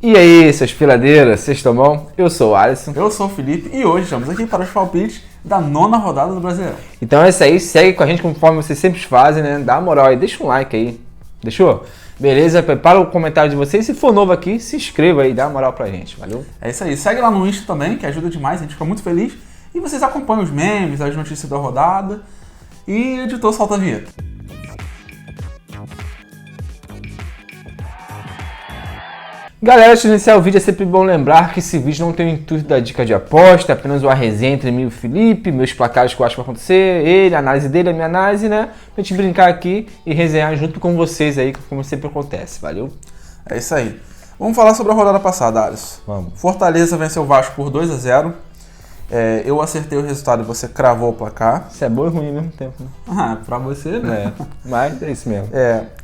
E aí, seus filadeiros, vocês estão bom? Eu sou o Alisson. Eu sou o Felipe e hoje estamos aqui para os palpites da 9ª rodada do Brasileirão. Então é isso aí, segue com a gente conforme vocês sempre fazem, né? Dá uma moral aí, deixa um like aí. Deixou? Beleza? Prepara o comentário de vocês. Se for novo aqui, se inscreva aí, dá uma moral pra gente, valeu? É isso aí, segue lá no Insta também, que ajuda demais, a gente fica muito feliz. E vocês acompanham os memes, as notícias da rodada. E editor, solta a vinheta. Galera, antes de iniciar o vídeo, é sempre bom lembrar que esse vídeo não tem o intuito da dica de aposta, é apenas uma resenha entre mim e o Felipe, meus placares que eu acho que vai acontecer, ele, a análise dele, a minha análise, né? Pra gente brincar aqui e resenhar junto com vocês aí, como sempre acontece, valeu? É isso aí. Vamos falar sobre a rodada passada, Alisson. Vamos. Fortaleza venceu o Vasco por 2-0. Eu acertei o resultado e você cravou o placar. Isso é bom e ruim ao mesmo tempo, né? Ah, pra você, né? Mas é isso mesmo.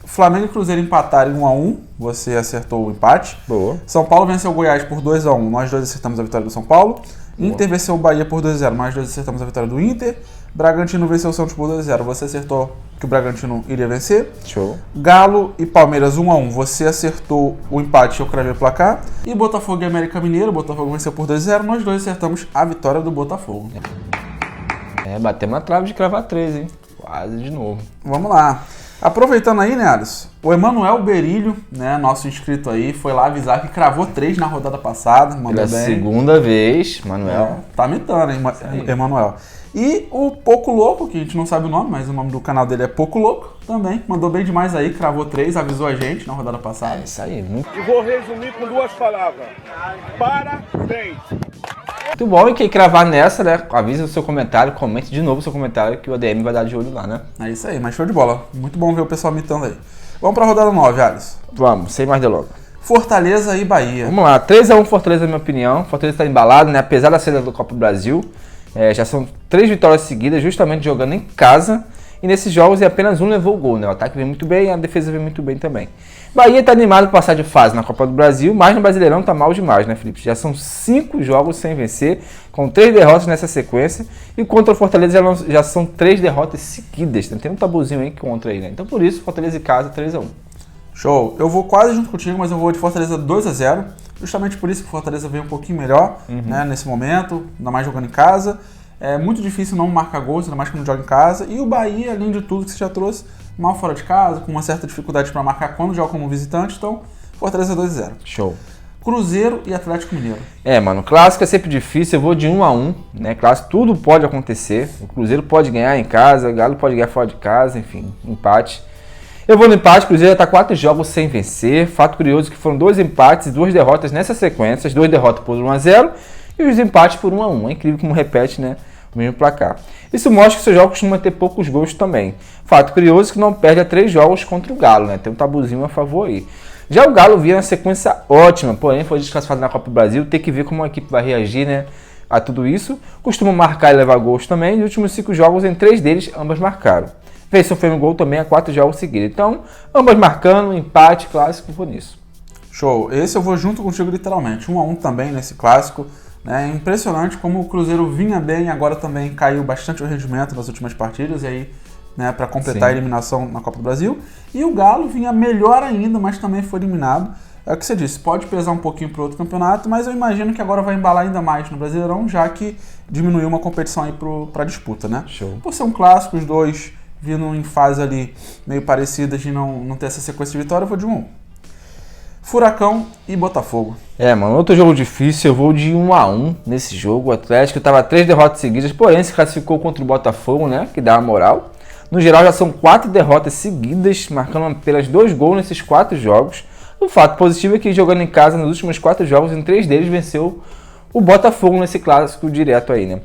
Flamengo e Cruzeiro empataram em 1-1, você acertou o empate. Boa. São Paulo venceu o Goiás por 2-1, nós dois acertamos a vitória do São Paulo. Boa. Inter venceu o Bahia por 2-0, nós dois acertamos a vitória do Inter. Bragantino venceu o Santos por 2-0, você acertou que o Bragantino iria vencer. Show. Galo e Palmeiras 1-1, você acertou o empate e eu cravei o placar. E Botafogo e América Mineiro, o Botafogo venceu por 2-0, nós dois acertamos a vitória do Botafogo. Batemos na trave de cravar 3, hein? Quase de novo. Vamos lá. Aproveitando aí, né, Alisson? O Emanuel Berilho, né, nosso inscrito aí, foi lá avisar que cravou 3 na rodada passada. Mandou bem. Segunda vez, Manuel. Tá mitando, hein, Emanuel. E o Pouco Louco, que a gente não sabe o nome, mas o nome do canal dele é Pouco Louco, também. Mandou bem demais aí, cravou 3, avisou a gente na rodada passada. É isso aí. Muito... E vou resumir com 2 palavras. Parabéns! Muito bom, e quem cravar nessa, né, avisa o seu comentário, comente de novo o seu comentário que o ADM vai dar de olho lá, né? É isso aí, mas show de bola. Muito bom ver o pessoal mitando aí. Vamos pra rodada 9, Alisson. Vamos, sem mais delongas. Fortaleza e Bahia. Vamos lá, 3-1 Fortaleza, na minha opinião. Fortaleza tá embalado, né, apesar da saída do Copa do Brasil. Já são 3 vitórias seguidas, justamente jogando em casa. E nesses jogos apenas um levou o gol, né? O ataque vem muito bem, a defesa vem muito bem também. Bahia tá animado para passar de fase na Copa do Brasil, mas no Brasileirão tá mal demais, né, Felipe? Já são 5 jogos sem vencer, com 3 derrotas nessa sequência. E contra o Fortaleza já são 3 derrotas seguidas, né? Tem um tabuzinho aí contra aí, né? Então por isso, Fortaleza em casa, 3-1. Show. Eu vou quase junto contigo, mas eu vou de Fortaleza 2-0. Justamente por isso que o Fortaleza veio um pouquinho melhor, né, nesse momento, ainda mais jogando em casa. É muito difícil não marcar gols, ainda mais quando joga em casa. E o Bahia, além de tudo que você já trouxe, mal fora de casa, com uma certa dificuldade para marcar quando joga como visitante. Então, Fortaleza 2-0. Show. Cruzeiro e Atlético Mineiro. Mano, clássico é sempre difícil, eu vou de 1-1, né? Clássico, tudo pode acontecer. O Cruzeiro pode ganhar em casa, o Galo pode ganhar fora de casa, enfim, empate. Eu vou no empate, o Cruzeiro já tá 4 jogos sem vencer. Fato curioso que foram 2 empates e 2 derrotas nessa sequência. As 2 derrotas por 1-0 e os empates por 1-1. É incrível como repete, né, o mesmo placar. Isso mostra que o seu jogo costuma ter poucos gols também. Fato curioso que não perde a 3 jogos contra o Galo, né? Tem um tabuzinho a favor aí. Já o Galo vinha na sequência ótima, porém foi desclassificado na Copa do Brasil. Tem que ver como a equipe vai reagir, né, a tudo isso. Costuma marcar e levar gols também. Nos últimos 5 jogos, em 3 deles, ambas marcaram. Venceu o gol também a 4 jogos seguidos. Então, ambas marcando, empate, clássico, vou nisso. Show. Esse eu vou junto contigo literalmente. 1-1 também nesse clássico. É impressionante como o Cruzeiro vinha bem, agora também caiu bastante o rendimento nas últimas partidas, e aí, né, para completar a eliminação na Copa do Brasil. E o Galo vinha melhor ainda, mas também foi eliminado. É o que você disse, pode pesar um pouquinho para outro campeonato, mas eu imagino que agora vai embalar ainda mais no Brasileirão, já que diminuiu uma competição aí para disputa, né? Show. Por ser um clássico, os dois vindo em fase ali meio parecidas de não ter essa sequência de vitória, eu vou de 1-1. Furacão e Botafogo. Mano, outro jogo difícil, eu vou de 1-1 nesse jogo. O Atlético tava 3 derrotas seguidas, porém se classificou contra o Botafogo, né, que dá a moral. No geral já são 4 derrotas seguidas, marcando apenas 2 gols nesses 4 jogos. O fato positivo é que jogando em casa nos últimos 4 jogos, em 3 deles venceu o Botafogo nesse clássico direto aí, né.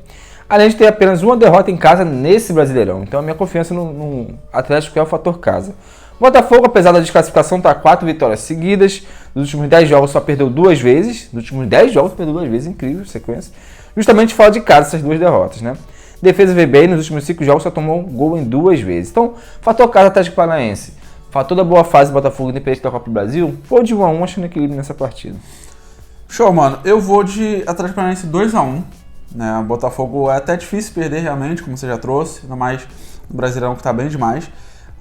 Além de ter apenas uma derrota em casa nesse Brasileirão. Então a minha confiança no Atlético é o fator casa. Botafogo, apesar da desclassificação, está 4 vitórias seguidas. Nos últimos 10 jogos só perdeu 2 vezes. Nos últimos 10 jogos perdeu 2 vezes, incrível sequência. Justamente fora de casa essas 2 derrotas, né? Defesa veio bem, nos últimos 5 jogos só tomou um gol em 2 vezes. Então, fator casa Atlético Paranaense. Fator da boa fase do Botafogo independente da Copa do Brasil. Vou de 1-1 achando equilíbrio nessa partida. Show, mano. Eu vou de Atlético Paranaense 2-1. Né? O Botafogo é até difícil perder realmente, como você já trouxe. Ainda mais no Brasileirão que tá bem demais.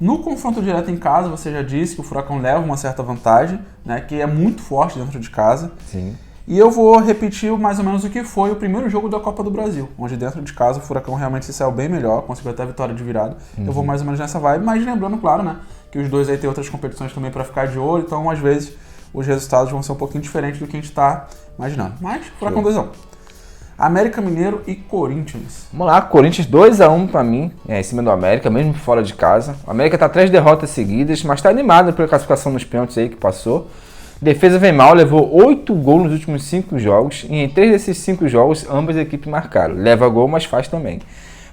No confronto direto em casa, você já disse que o Furacão leva uma certa vantagem, né, que é muito forte dentro de casa. Sim. E eu vou repetir mais ou menos o que foi o primeiro jogo da Copa do Brasil, onde dentro de casa o Furacão realmente se saiu bem melhor, conseguiu até a vitória de virada. Eu vou mais ou menos nessa vibe, mas lembrando, claro, né, que os dois aí tem outras competições também para ficar de olho, então às vezes os resultados vão ser um pouquinho diferentes do que a gente está imaginando. Mas, Furacão 2-1. América Mineiro e Corinthians. Vamos lá, Corinthians 2-1 pra mim, em cima do América, mesmo fora de casa. O América tá 3 derrotas seguidas, mas tá animado pela classificação nos pênaltis aí que passou. Defesa vem mal, levou 8 gols nos últimos 5 jogos, e em 3 desses 5 jogos, ambas as equipes marcaram. Leva gol, mas faz também.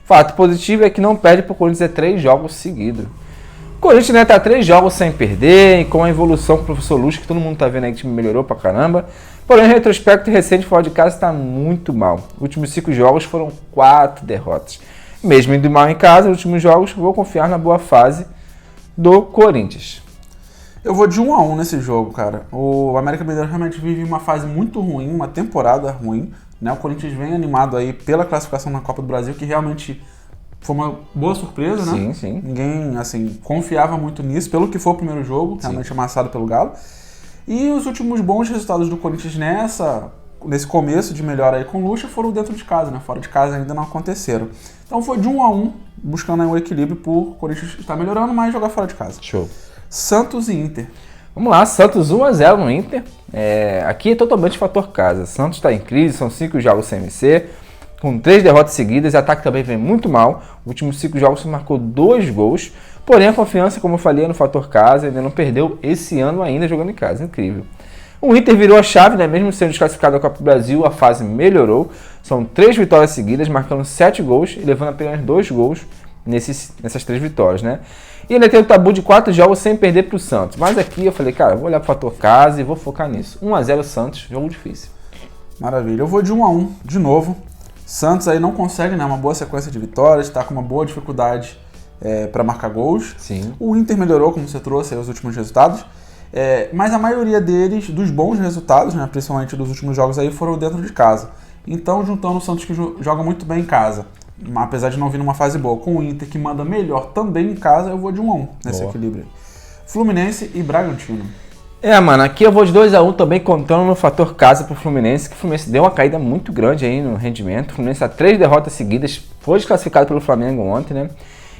Fato positivo é que não perde pro Corinthians 3 jogos seguidos. O Corinthians, né, tá 3 jogos sem perder, e com a evolução do professor Luz, que todo mundo tá vendo aí que o time melhorou pra caramba. Porém, o retrospecto recente fora de casa está muito mal. Os últimos 5 jogos foram 4 derrotas. Mesmo indo mal em casa, nos últimos jogos, vou confiar na boa fase do Corinthians. Eu vou de 1-1 nesse jogo, cara. O América Mineiro realmente vive uma fase muito ruim, uma temporada ruim, né? O Corinthians vem animado aí pela classificação na Copa do Brasil, que realmente foi uma boa surpresa, né? Sim, sim. Ninguém, assim, confiava muito nisso, pelo que foi o primeiro jogo, realmente amassado pelo Galo. E os últimos bons resultados do Corinthians nesse começo de melhora aí com o Lucha foram dentro de casa, né? Fora de casa ainda não aconteceram. Então foi de 1-1, buscando aí o equilíbrio por Corinthians estar melhorando, mas jogar fora de casa. Show. Santos e Inter. Vamos lá, Santos 1-0 no Inter. Aqui é totalmente fator casa. Santos está em crise, são 5 jogos sem vencer, com 3 derrotas seguidas. O ataque também vem muito mal. Nos últimos 5 jogos se marcou 2 gols. Porém, a confiança, como eu falei, é no fator casa. Ainda não perdeu esse ano ainda jogando em casa. Incrível. O Inter virou a chave, né? Mesmo sendo desclassificado da Copa do Brasil, a fase melhorou. São 3 vitórias seguidas, marcando 7 gols e levando apenas 2 gols nessas 3 vitórias, né? E ainda tem o tabu de 4 jogos sem perder para o Santos. Mas aqui eu falei, cara, vou olhar para o fator casa e vou focar nisso. 1-0 Santos, jogo difícil. Maravilha. Eu vou de 1-1 de novo. Santos aí não consegue, né, uma boa sequência de vitórias, está com uma boa dificuldade para marcar gols. Sim. O Inter melhorou, como você trouxe, aí, os últimos resultados. Mas a maioria deles, dos bons resultados, né, principalmente dos últimos jogos aí, foram dentro de casa. Então, juntando o Santos que joga muito bem em casa, apesar de não vir numa fase boa, com o Inter que manda melhor também em casa, eu vou de 1-1 nesse equilíbrio. Fluminense e Bragantino. Mano, aqui eu vou de 2-1 também, contando no fator casa pro Fluminense, que o Fluminense deu uma caída muito grande aí no rendimento. O Fluminense tá 3 derrotas seguidas, foi desclassificado pelo Flamengo ontem, né?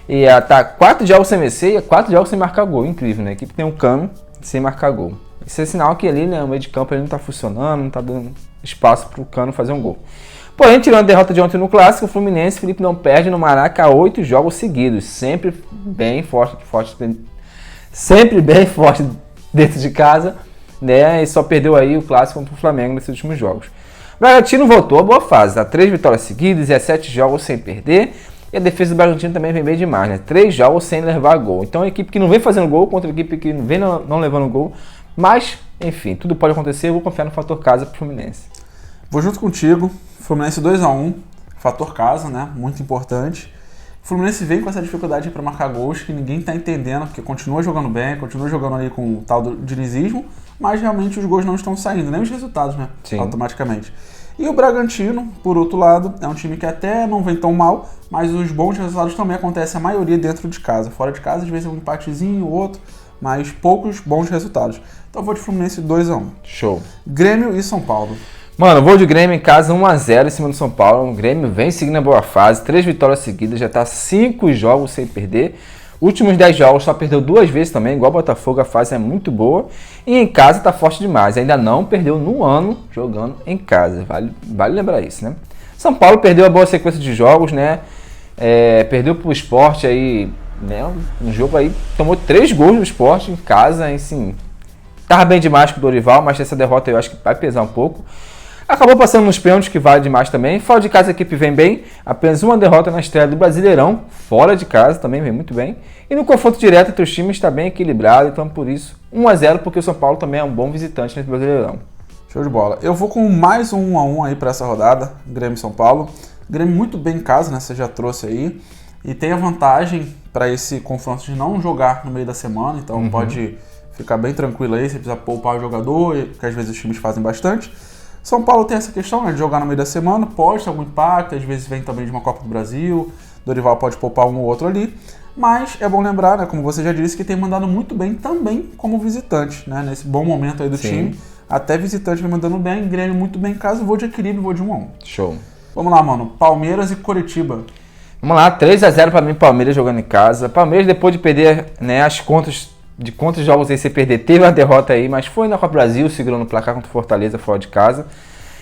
E tá 4 jogos sem vencer e 4 jogos sem marcar gol. Incrível, né? A equipe tem um Cano sem marcar gol. Isso é sinal que ali, né, o meio de campo ele não tá funcionando, não tá dando espaço pro Cano fazer um gol. Porém, tirando a derrota de ontem no Clássico, o Fluminense, Felipe não perde no Maraca há 8 jogos seguidos. Sempre bem forte dentro de casa, né? E só perdeu aí o Clássico contra o Flamengo nesses últimos jogos. O Bragantino voltou à boa fase, tá? 3 vitórias seguidas e 7 jogos sem perder. E a defesa do Bragantino também vem bem demais, né? 3 jogos sem levar gol. Então, a equipe que não vem fazendo gol contra a equipe que vem não levando gol. Mas, enfim, tudo pode acontecer. Eu vou confiar no fator casa pro Fluminense. Vou junto contigo. Fluminense 2-1, fator casa, né? Muito importante. O Fluminense vem com essa dificuldade para marcar gols que ninguém está entendendo, porque continua jogando bem, continua jogando ali com o tal do dinizismo, mas realmente os gols não estão saindo, nem os resultados, né? Sim. Automaticamente. E o Bragantino, por outro lado, é um time que até não vem tão mal, mas os bons resultados também acontecem a maioria dentro de casa. Fora de casa, às vezes é um empatezinho ou outro, mas poucos bons resultados. Então eu vou de Fluminense 2-1. Show. Grêmio e São Paulo. Mano, vou de Grêmio em casa 1-0 em cima do São Paulo. O Grêmio vem seguindo a boa fase, 3 vitórias seguidas, já tá 5 jogos sem perder. Últimos 10 jogos só perdeu 2 vezes também, igual o Botafogo, a fase é muito boa. E em casa tá forte demais, ainda não perdeu no ano jogando em casa, vale lembrar isso, né? São Paulo perdeu a boa sequência de jogos, né? Perdeu pro Sport aí, né? Um jogo aí, tomou 3 gols do Sport em casa, assim. Tava bem demais com o Dorival, mas essa derrota eu acho que vai pesar um pouco. Acabou passando nos pênaltis, que vale demais também. Fora de casa a equipe vem bem. Apenas uma derrota na estreia do Brasileirão. Fora de casa também vem muito bem. E no confronto direto entre os times está bem equilibrado. Então por isso 1-0, porque o São Paulo também é um bom visitante nesse Brasileirão. Show de bola. Eu vou com mais um 1-1 aí para essa rodada. Grêmio e São Paulo. Grêmio muito bem em casa, né? Você já trouxe aí. E tem a vantagem para esse confronto de não jogar no meio da semana. Então pode ficar bem tranquilo aí. Você precisa poupar o jogador, que às vezes os times fazem bastante. São Paulo tem essa questão, né, de jogar no meio da semana, pode ter algum impacto, às vezes vem também de uma Copa do Brasil, Dorival pode poupar um ou outro ali, Mas é bom lembrar, né, como você já disse, que tem mandado muito bem também como visitante, né, nesse bom momento aí do time. Até visitante vem mandando bem, Grêmio muito bem em casa, vou de equilíbrio, vou de 1-1. Show. Vamos lá, mano. Palmeiras e Coritiba. Vamos lá, 3-0 pra mim, Palmeiras jogando em casa. Palmeiras, depois de perder, né, as contas de quantos jogos aí você perder, teve uma derrota aí, mas foi na Copa do Brasil, segurando o placar contra o Fortaleza fora de casa.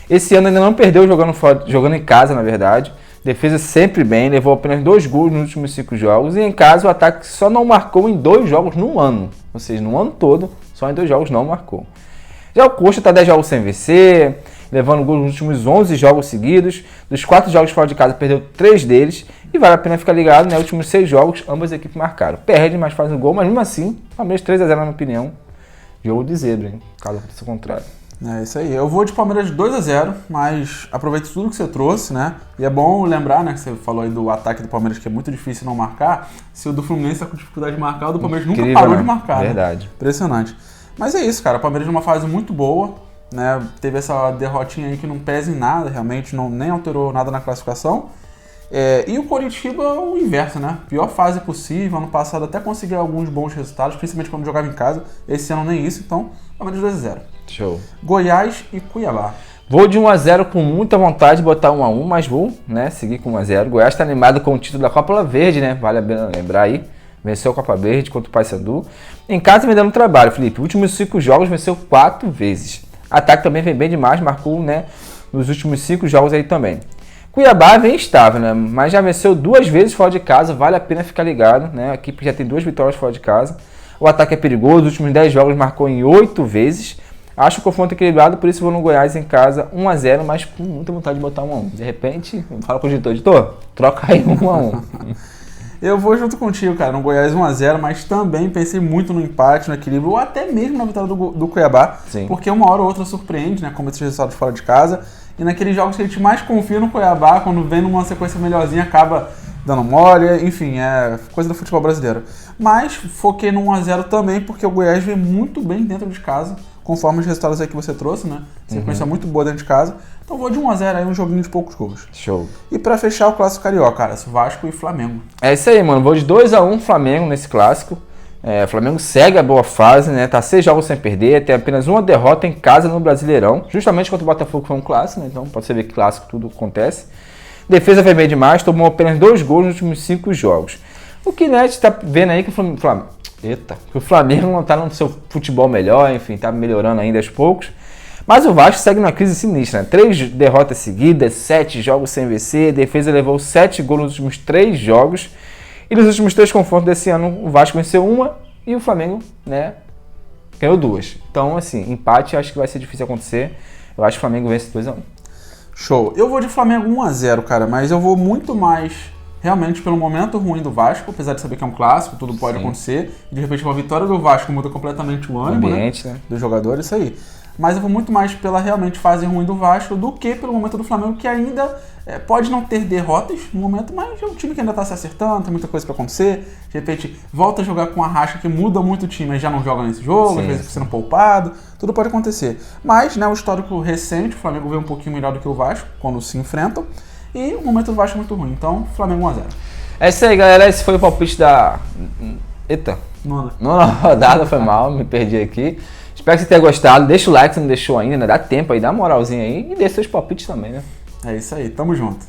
Esse ano ainda não perdeu jogando em casa, na verdade. Defesa sempre bem, levou apenas 2 gols nos últimos 5 jogos. E em casa o ataque só não marcou em 2 jogos no ano. Ou seja, no ano todo, só em 2 jogos não marcou. Já o Coxa está 10 jogos sem vencer, levando gol nos últimos 11 jogos seguidos. Dos 4 jogos fora de casa, perdeu 3 deles. E vale a pena ficar ligado, né? Nos últimos 6 jogos, ambas as equipes marcaram. Perde, mas faz um gol, mas mesmo assim, Palmeiras 3-0 na minha opinião. Jogo de zebra, hein? Caso aconteça o contrário. É isso aí. Eu vou de Palmeiras 2-0, mas aproveito tudo que você trouxe, né? E é bom lembrar, né, que você falou aí do ataque do Palmeiras, que é muito difícil não marcar. Se o do Fluminense tá com dificuldade de marcar, o do Palmeiras nunca parou de marcar. Verdade. Né? Impressionante. Mas é isso, cara. O Palmeiras numa fase muito boa, né? Teve essa derrotinha aí que não pesa em nada, realmente, nem alterou nada na classificação. E o Coritiba o inverso, né? Pior fase possível. Ano passado até conseguiu alguns bons resultados, principalmente quando jogava em casa. Esse ano nem isso, então Palmeiras 2-0. Show. Goiás e Cuiabá. Vou de 1-0 com muita vontade de botar 1-1, mas vou, né, seguir com 1-0. Goiás está animado com o título da Copa Verde, né? Vale a pena lembrar aí. Venceu a Copa Verde contra o Paysandu. Em casa vem dando trabalho, Felipe. Últimos 5 jogos venceu 4 vezes. Ataque também vem bem demais, marcou, né, nos últimos 5 jogos aí também. Cuiabá vem estável, né? Mas já venceu 2 vezes fora de casa, vale a pena ficar ligado, né? A equipe já tem 2 vitórias fora de casa. O ataque é perigoso, os últimos 10 jogos marcou em 8 vezes. Acho o confronto equilibrado, por isso vou no Goiás em casa 1-0, mas com muita vontade de botar 1-1. De repente, fala com o editor, troca aí 1-1. Eu vou junto contigo, cara, no Goiás 1-0, mas também pensei muito no empate, no equilíbrio, ou até mesmo na vitória do Cuiabá. Sim. Porque uma hora ou outra surpreende, né? Como esses resultados fora de casa. E naqueles jogos que a gente mais confia no Cuiabá, quando vem numa sequência melhorzinha, acaba dando mole, enfim, é coisa do futebol brasileiro. Mas foquei no 1-0 também, porque o Goiás vem muito bem dentro de casa, conforme os resultados aí que você trouxe, né? Sequência muito boa dentro de casa. Então vou de 1-0 aí, um joguinho de poucos gols. Show. E pra fechar o clássico carioca, cara, Vasco e Flamengo. É isso aí, mano. Vou de 2-1 Flamengo nesse clássico. O Flamengo segue a boa fase, né? Tá 6 jogos sem perder, tem apenas uma derrota em casa no Brasileirão. Justamente contra o Botafogo foi um clássico, né? Então pode ser ver que clássico tudo acontece. Defesa foi bem demais, tomou apenas 2 gols nos últimos 5 jogos. O que, né, a gente tá vendo aí que o Flamengo não tá no seu futebol melhor, enfim, tá melhorando ainda aos poucos. Mas o Vasco segue numa crise sinistra, né? 3 derrotas seguidas, 7 jogos sem vencer, a defesa levou 7 gols nos últimos 3 jogos. E nos últimos 3 confrontos desse ano, o Vasco venceu uma e o Flamengo, né, ganhou 2. Então, assim, empate acho que vai ser difícil acontecer. Eu acho que o Flamengo vence 2-1. Show. Eu vou de Flamengo 1-0, cara, mas eu vou muito mais realmente pelo momento ruim do Vasco, apesar de saber que é um clássico, tudo pode acontecer. E de repente uma vitória do Vasco muda completamente o ânimo, ambiente, né, dos jogadores, isso aí. Mas eu vou muito mais pela realmente fase ruim do Vasco do que pelo momento do Flamengo, que ainda pode não ter derrotas no momento, mas é um time que ainda está se acertando, tem muita coisa para acontecer. De repente volta a jogar com a Arrasca, que muda muito o time, mas já não joga nesse jogo, às vezes sendo poupado, tudo pode acontecer. Mas, né, o histórico recente, o Flamengo veio um pouquinho melhor do que o Vasco quando se enfrentam, e o momento do Vasco é muito ruim, então Flamengo 1-0. É isso aí, galera, esse foi o palpite da... Nona rodada, foi mal, me perdi aqui. Espero que você tenha gostado. Deixa o like se não deixou ainda, né? Dá tempo aí, dá uma moralzinha aí. E deixa seus palpites também, né? É isso aí, tamo junto.